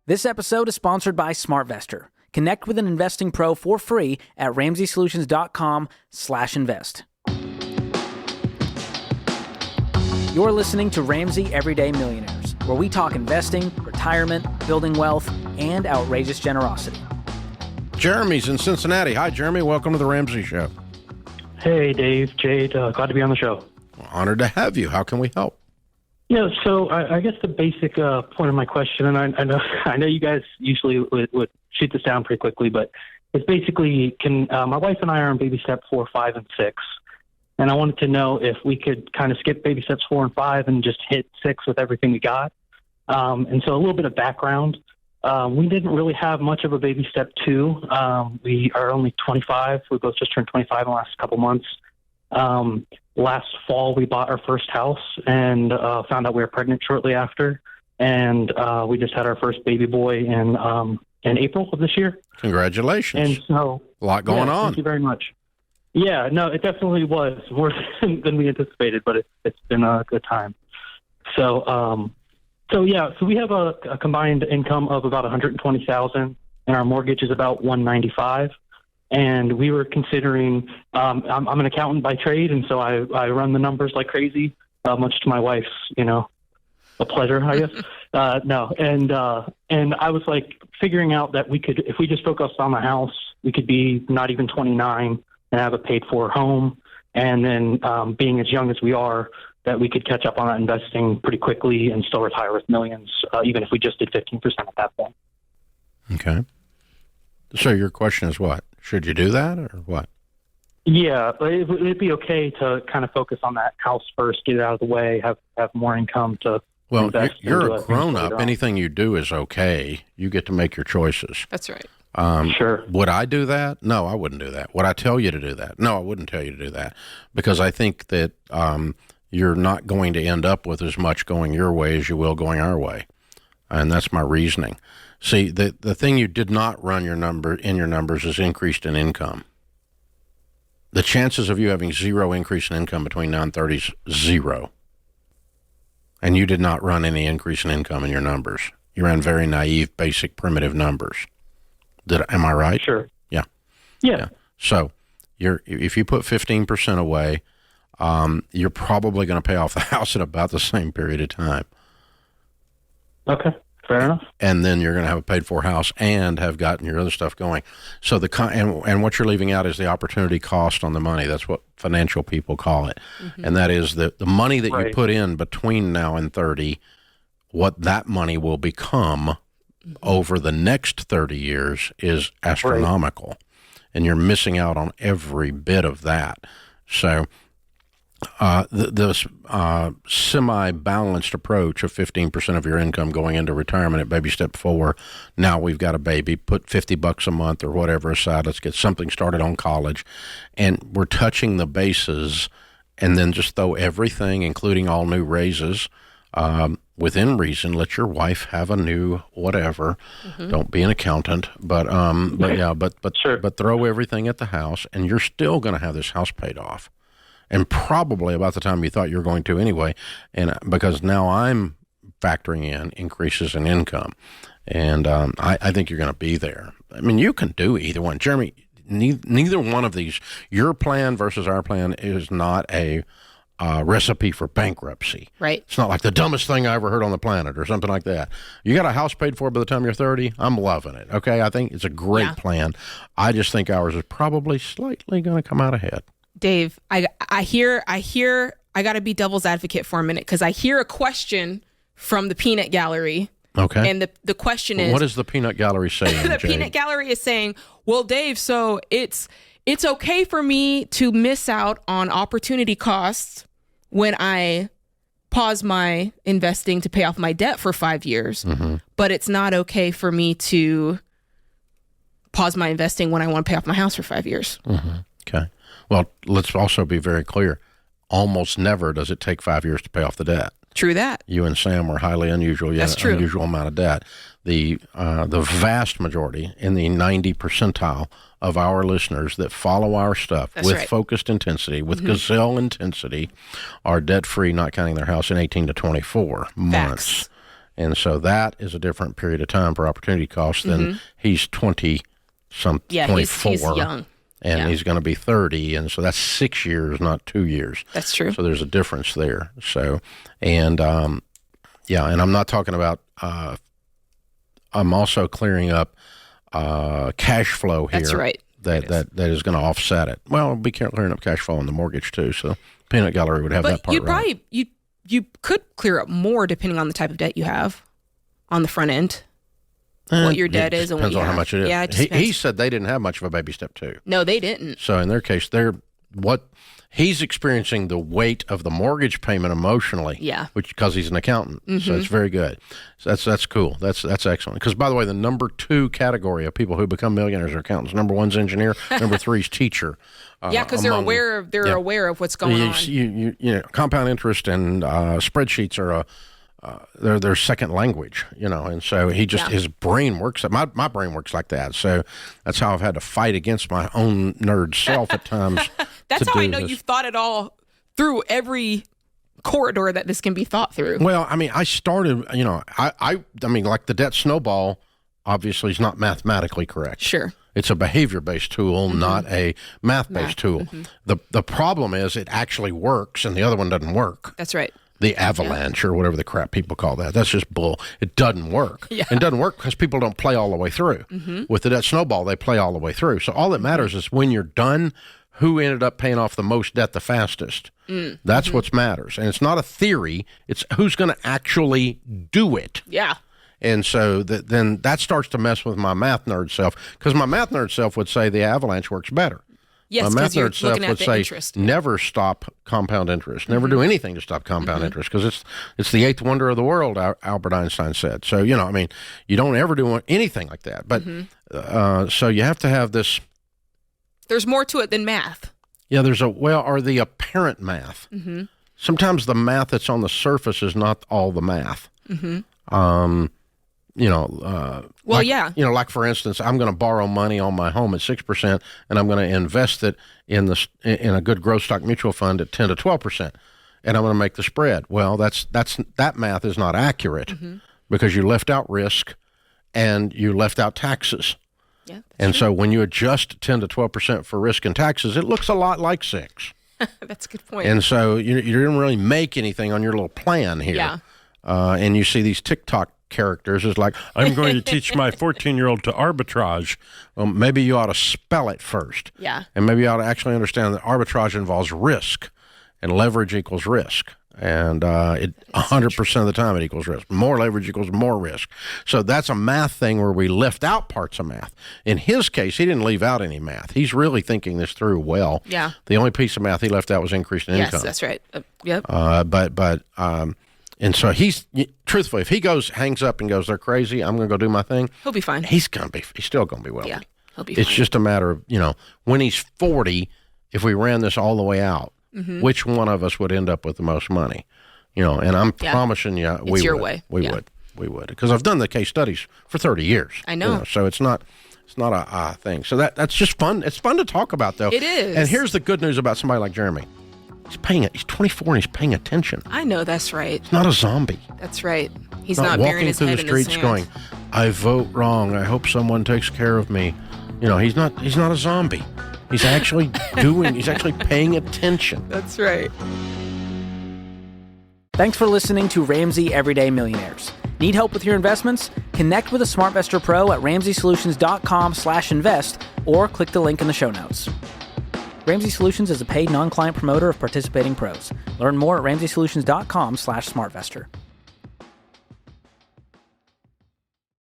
This episode is sponsored by SmartVestor. Connect with an investing pro for free at RamseySolutions.com/invest. You're listening to Ramsey Everyday Millionaires, where we talk investing, retirement, building wealth, and outrageous generosity. Jeremy's in Cincinnati. Hi, Jeremy. Welcome to the Ramsey Show. Hey, Dave, Jade. Glad to be on the show. Honored to have you. How can we help? Yeah, so I guess the basic point of my question, and I know you guys usually would shoot this down pretty quickly, but it's basically, my wife and I are on baby step 4, 5, and 6, and I wanted to know if we could kind of skip baby steps 4 and 5 and just hit 6 with everything we got. And so a little bit of background. We didn't really have much of a baby step 2. We are only 25. We both just turned 25 in the last couple months. Last fall, we bought our first house and found out we were pregnant shortly after. And we just had our first baby boy in April of this year. Congratulations. And so, a lot going on. Thank you very much. Yeah, no, it definitely was more than we anticipated, but it's been a good time. So we have a combined income of about $120,000, and our mortgage is about $195,000. And we were considering, I'm an accountant by trade, and so I run the numbers like crazy, much to my wife's, a pleasure, I guess. And I was like figuring out that we could, if we just focused on the house, we could be not even 29 and have a paid for home. And then being as young as we are, that we could catch up on that investing pretty quickly and still retire with millions, even if we just did 15% at that point. Okay. So your question is what? Should you do that or what? Yeah, but it'd be okay to kind of focus on that house first, get it out of the way, have more income to invest. You're a grown-up. Anything you do is okay. You get to make your choices. That's right. Sure. Would I do that? No, I wouldn't do that. Would I tell you to do that? No, I wouldn't tell you to do that, because I think that you're not going to end up with as much going your way as you will going our way. And that's my reasoning. See, the thing you did not run your numbers is increased in income. The chances of you having zero increase in income between now and 30 is zero. And you did not run any increase in income in your numbers. You ran very naive, basic, primitive numbers. Am I right? Sure. Yeah. Yeah. So if you put 15% away, you're probably going to pay off the house in about the same period of time. Okay. Fair enough. And then you're going to have a paid-for house and have gotten your other stuff going. So and what you're leaving out is the opportunity cost on the money. That's what financial people call it. Mm-hmm. And that is the money that you put in between now and 30, what that money will become over the next 30 years is astronomical. Right. And you're missing out on every bit of that. So the semi-balanced approach of 15% of your income going into retirement at baby step 4, now we've got a baby, put $50 a month or whatever aside, let's get something started on college, and we're touching the bases, and then just throw everything, including all new raises, within reason. Let your wife have a new whatever. Mm-hmm. Don't be an accountant, but sure. But throw everything at the house, and you're still going to have this house paid off. And probably about the time you thought you were going to anyway, and because now I'm factoring in increases in income, and I think you're going to be there. I mean, you can do either one. Jeremy, neither one of these, your plan versus our plan, is not a recipe for bankruptcy. Right. It's not like the dumbest thing I ever heard on the planet or something like that. You got a house paid for by the time you're 30, I'm loving it, okay? I think it's a great plan. I just think ours is probably slightly going to come out ahead. Dave, I hear, I got to be devil's advocate for a minute, because I hear a question from the peanut gallery. Okay. And the question is, what is the peanut gallery saying? The peanut gallery is saying, well, Dave, so it's okay for me to miss out on opportunity costs when I pause my investing to pay off my debt for 5 years, but it's not okay for me to pause my investing when I want to pay off my house for 5 years. Mm-hmm. Okay. Well, let's also be very clear. Almost never does it take 5 years to pay off the debt. True that. You and Sam were highly unusual. That's true. Unusual amount of debt. The vast majority, in the 90 percentile of our listeners that follow our stuff focused intensity, with gazelle intensity, are debt-free, not counting their house, in 18 to 24 months. And so that is a different period of time for opportunity cost than he's 24. He's young. And he's going to be 30. And so that's 6 years, not 2 years. That's true. So there's a difference there. So, and and I'm not talking about, I'm also clearing up cash flow here. That's right. That is going to offset it. Well, be clearing up cash flow on the mortgage too. So Peanut Gallery would have that part right. You could clear up more depending on the type of debt you have on the front end. What your debt is and what you depends on have. how much it is. Yeah, it he said they didn't have much of a baby step two. No, they didn't. So in their case, he's experiencing the weight of the mortgage payment emotionally. Yeah. Which because he's an accountant. So it's very good. So that's cool. That's excellent. Because by the way, the number 2 category of people who become millionaires are accountants. Number 1's engineer. Number 3's teacher. Because they're aware of what's going on. You know, compound interest and spreadsheets are their second language, you know, and so his brain works. My brain works like that. So that's how I've had to fight against my own nerd self at times. That's how I know you've thought it all through every corridor that this can be thought through. Well, I mean, I started, you know, I mean, like the debt snowball obviously is not mathematically correct. Sure. It's a behavior-based tool, not a math-based tool. The problem is it actually works and the other one doesn't work. That's right. The avalanche or whatever the crap people call that. That's just bull. It doesn't work. Yeah. It doesn't work because people don't play all the way through. With the debt snowball, they play all the way through. So all that matters is when you're done, who ended up paying off the most debt the fastest. That's what matters. And it's not a theory. It's who's going to actually do it. Yeah. And so then that starts to mess with my math nerd self because my math nerd self would say the avalanche works better. Yes, my math because you're nerd self looking at would the say interest. never stop compound interest. Never do anything to stop compound interest because it's the 8th wonder of the world, Albert Einstein said. So, you know, I mean, you don't ever do anything like that. But so you have to have this. There's more to it than math. Yeah, or the apparent math. Sometimes the math that's on the surface is not all the math. You know, like for instance, I'm going to borrow money on my home at 6%, and I'm going to invest it in a good growth stock mutual fund at 10 to 12%, and I'm going to make the spread. Well, that math is not accurate because you left out risk and you left out taxes. Yeah, and so when you adjust 10 to 12% for risk and taxes, it looks a lot like 6. That's a good point. And so you didn't really make anything on your little plan here. Yeah. And you see these TikTok characters is like, I'm going to teach my 14-year-old to arbitrage. Well, maybe you ought to spell it first. Yeah. And maybe you ought to actually understand that arbitrage involves risk and leverage equals risk. And 100% of the time it equals risk. More leverage equals more risk. So that's a math thing where we left out parts of math. In his case, he didn't leave out any math. He's really thinking this through well. Yeah. The only piece of math he left out was increase in income. Yes, that's right. Yep. And so truthfully, if he hangs up and goes, they're crazy, I'm going to go do my thing. He'll be fine. He's still going to be wealthy. Yeah, he'll be fine. It's just a matter of, you know, when he's 40, if we ran this all the way out, which one of us would end up with the most money? You know, and I'm promising you, we would. We would. Because I've done the case studies for 30 years. I know. You know, so it's not a thing. So that's just fun. It's fun to talk about, though. It is. And here's the good news about somebody like Jeremy. He's 24 and he's paying attention. I know, that's right. He's not a zombie. That's right. He's not burying walking his through head the in his streets sand. going, I vote wrong. I hope someone takes care of me. You know, he's not a zombie. He's actually he's actually paying attention. That's right. Thanks for listening to Ramsey Everyday Millionaires. Need help with your investments? Connect with a SmartVestor Pro at ramseysolutions.com/invest or click the link in the show notes. Ramsey Solutions is a paid non-client promoter of participating pros. Learn more at ramseysolutions.com/smartvestor.